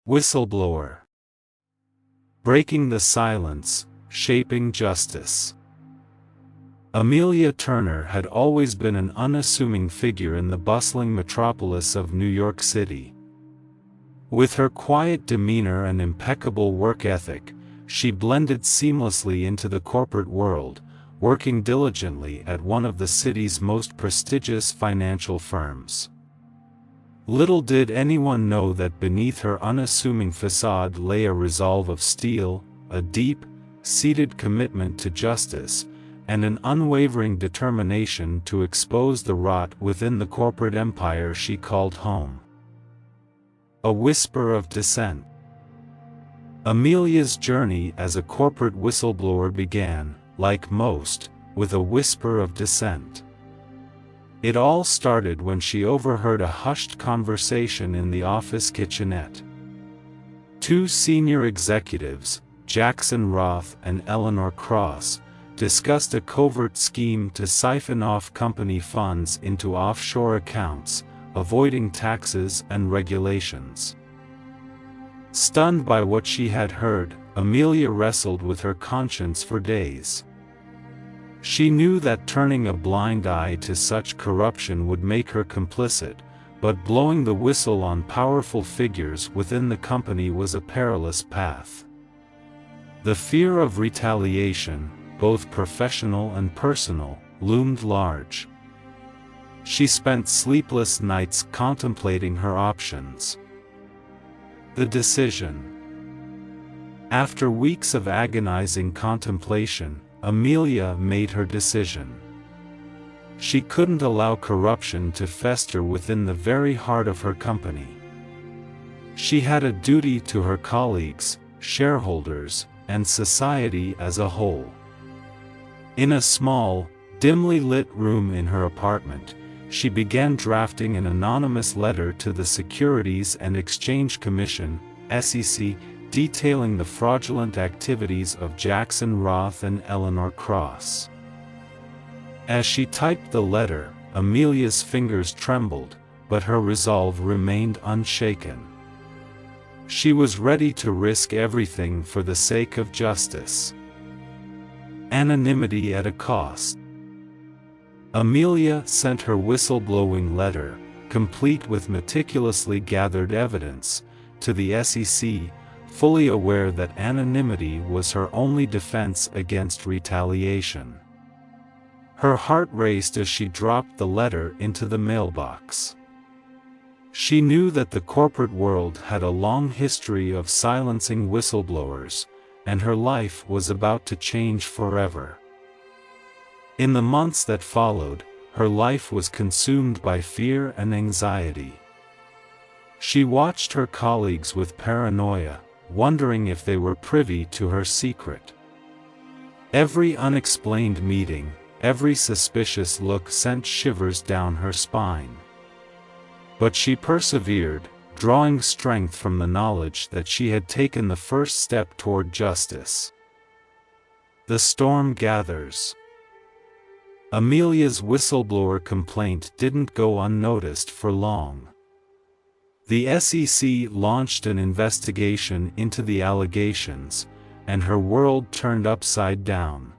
Whistleblower. Breaking the silence, shaping justice. Amelia Turner had always been an unassuming figure in the bustling metropolis of New York City. With her quiet demeanor and impeccable work ethic, she blended seamlessly into the corporate world, working diligently at one of the city's most prestigious financial firms. Little did anyone know that beneath her unassuming facade lay a resolve of steel, a deep-seated commitment to justice, and an unwavering determination to expose the rot within the corporate empire she called home. A whisper of dissent. Amelia's journey as a corporate whistleblower began, like most, with a whisper of dissent. It all started when she overheard a hushed conversation in the office kitchenette. Two senior executives, Jackson Roth and Eleanor Cross, discussed a covert scheme to siphon off company funds into offshore accounts, avoiding taxes and regulations. Stunned by what she had heard, Amelia wrestled with her conscience for days. She knew that turning a blind eye to such corruption would make her complicit, but blowing the whistle on powerful figures within the company was a perilous path. The fear of retaliation, both professional and personal, loomed large. She spent sleepless nights contemplating her options. The decision. After weeks of agonizing contemplation, Amelia made her decision. She couldn't allow corruption to fester within the very heart of her company. She had a duty to her colleagues, shareholders, and society as a whole. In a small, dimly lit room in her apartment, she began drafting an anonymous letter to the Securities and Exchange Commission, SEC, detailing the fraudulent activities of Jackson Roth and Eleanor Cross. As she typed the letter, Amelia's fingers trembled, but her resolve remained unshaken. She was ready to risk everything for the sake of justice. Anonymity at a cost. Amelia sent her whistleblowing letter, complete with meticulously gathered evidence, to the SEC, fully aware that anonymity was her only defense against retaliation. Her heart raced as she dropped the letter into the mailbox. She knew that the corporate world had a long history of silencing whistleblowers, and her life was about to change forever. In the months that followed, her life was consumed by fear and anxiety. She watched her colleagues with paranoia, wondering if they were privy to her secret. Every unexplained meeting, every suspicious look sent shivers down her spine. But she persevered, drawing strength from the knowledge that she had taken the first step toward justice. The storm gathers. Amelia's whistleblower complaint didn't go unnoticed for long. The SEC launched an investigation into the allegations, and her world turned upside down.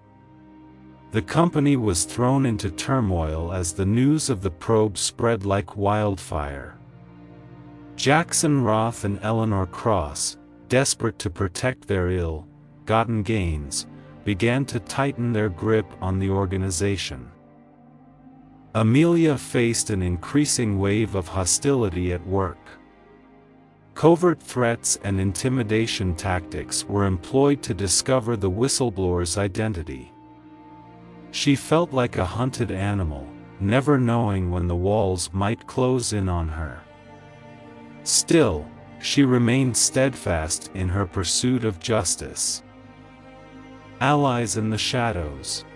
The company was thrown into turmoil as the news of the probe spread like wildfire. Jackson Roth and Eleanor Cross, desperate to protect their ill-gotten gains, began to tighten their grip on the organization. Amelia faced an increasing wave of hostility at work. Covert threats and intimidation tactics were employed to discover the whistleblower's identity. She felt like a hunted animal, never knowing when the walls might close in on her. Still, she remained steadfast in her pursuit of justice. Allies in the shadows.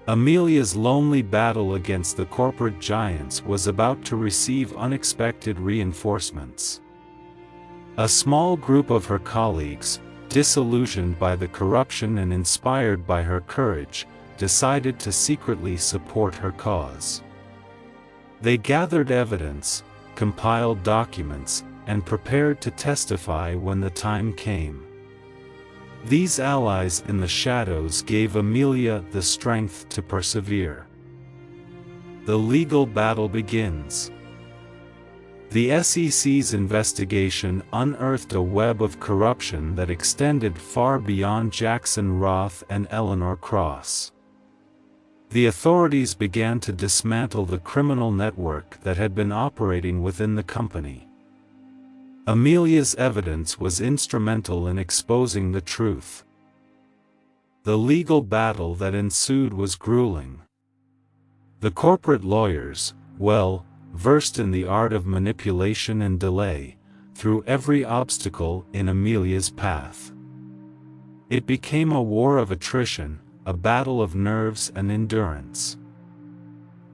Amelia's lonely battle against the corporate giants was about to receive unexpected reinforcements. A small group of her colleagues, disillusioned by the corruption and inspired by her courage, decided to secretly support her cause. They gathered evidence, compiled documents, and prepared to testify when the time came. These allies in the shadows gave Amelia the strength to persevere. The legal battle begins. The SEC's investigation unearthed a web of corruption that extended far beyond Jackson Roth and Eleanor Cross. The authorities began to dismantle the criminal network that had been operating within the company. Amelia's evidence was instrumental in exposing the truth. The legal battle that ensued was grueling. The corporate lawyers, well versed in the art of manipulation and delay, threw every obstacle in Amelia's path. It became a war of attrition, a battle of nerves and endurance.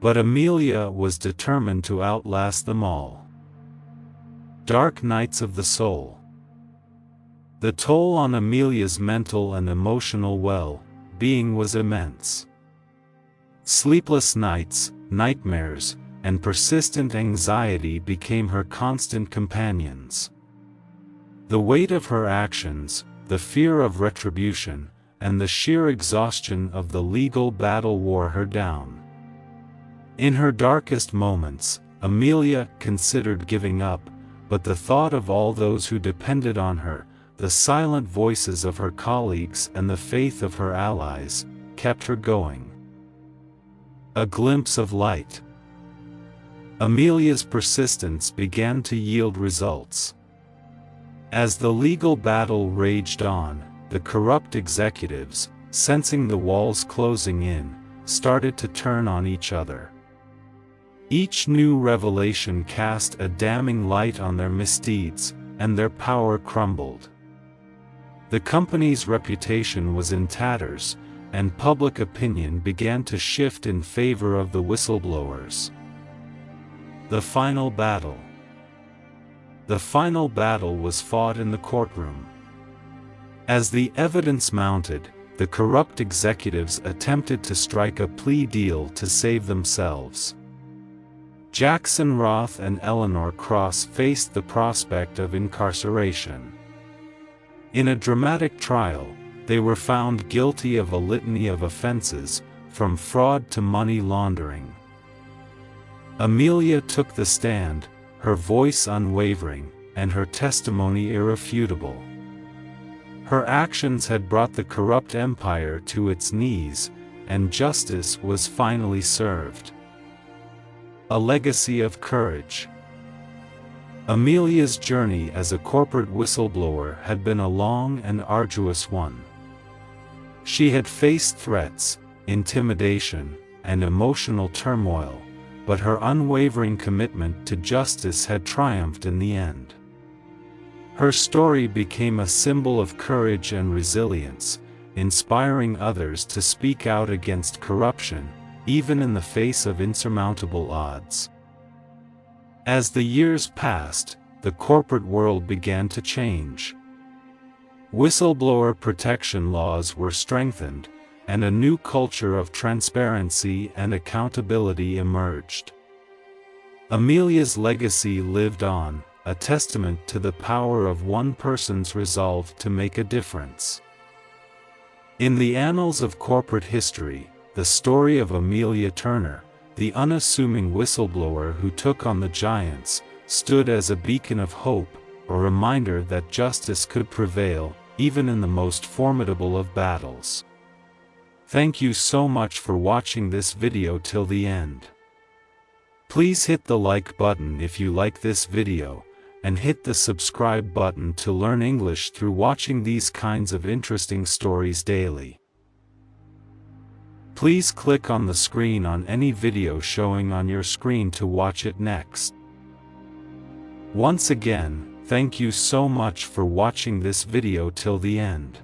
But Amelia was determined to outlast them all. Dark nights of the soul. The toll on Amelia's mental and emotional well-being was immense. Sleepless nights, nightmares, and persistent anxiety became her constant companions. The weight of her actions, the fear of retribution, and the sheer exhaustion of the legal battle wore her down. In her darkest moments, Amelia considered giving up, but the thought of all those who depended on her, the silent voices of her colleagues and the faith of her allies, kept her going. A glimpse of light. Amelia's persistence began to yield results. As the legal battle raged on, the corrupt executives, sensing the walls closing in, started to turn on each other. Each new revelation cast a damning light on their misdeeds, and their power crumbled. The company's reputation was in tatters, and public opinion began to shift in favor of the whistleblowers. The final battle. The final battle was fought in the courtroom. As the evidence mounted, the corrupt executives attempted to strike a plea deal to save themselves. Jackson Roth and Eleanor Cross faced the prospect of incarceration. In a dramatic trial, they were found guilty of a litany of offenses, from fraud to money laundering. Amelia took the stand, her voice unwavering, and her testimony irrefutable. Her actions had brought the corrupt empire to its knees, and justice was finally served. A legacy of courage. Amelia's journey as a corporate whistleblower had been a long and arduous one. She had faced threats, intimidation, and emotional turmoil, but her unwavering commitment to justice had triumphed in the end. Her story became a symbol of courage and resilience, inspiring others to speak out against corruption, even in the face of insurmountable odds. As the years passed, the corporate world began to change. Whistleblower protection laws were strengthened, and a new culture of transparency and accountability emerged. Amelia's legacy lived on, a testament to the power of one person's resolve to make a difference. In the annals of corporate history, the story of Amelia Turner, the unassuming whistleblower who took on the giants, stood as a beacon of hope, a reminder that justice could prevail, even in the most formidable of battles. Thank you so much for watching this video till the end. Please hit the like button if you like this video, and hit the subscribe button to learn English through watching these kinds of interesting stories daily. Please click on the screen on any video showing on your screen to watch it next. Once again, thank you so much for watching this video till the end.